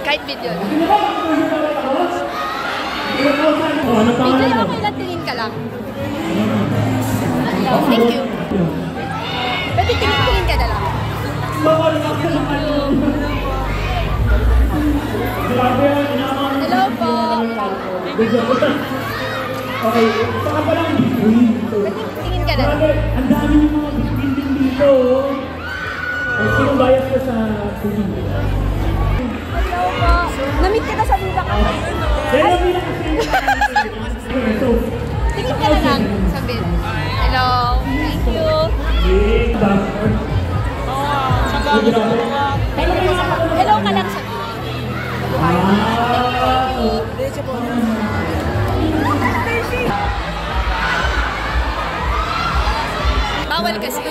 Kahit video lang. Ano pa Video lang, okay lang, tingin ka lang. Thank you. Pwede tingin ka na lang. Hello po. Okay, saka pa lang Pwede tingin ka na lang. ang dami yung mga building dito. Sino bias ka sa building? Hello po. Na-meet ka na sa visa ka. Kaya bilang so, Tingin ka na lang. Sabi. Hello. Thank you. Hello ka lang sabi. Bawal kasi.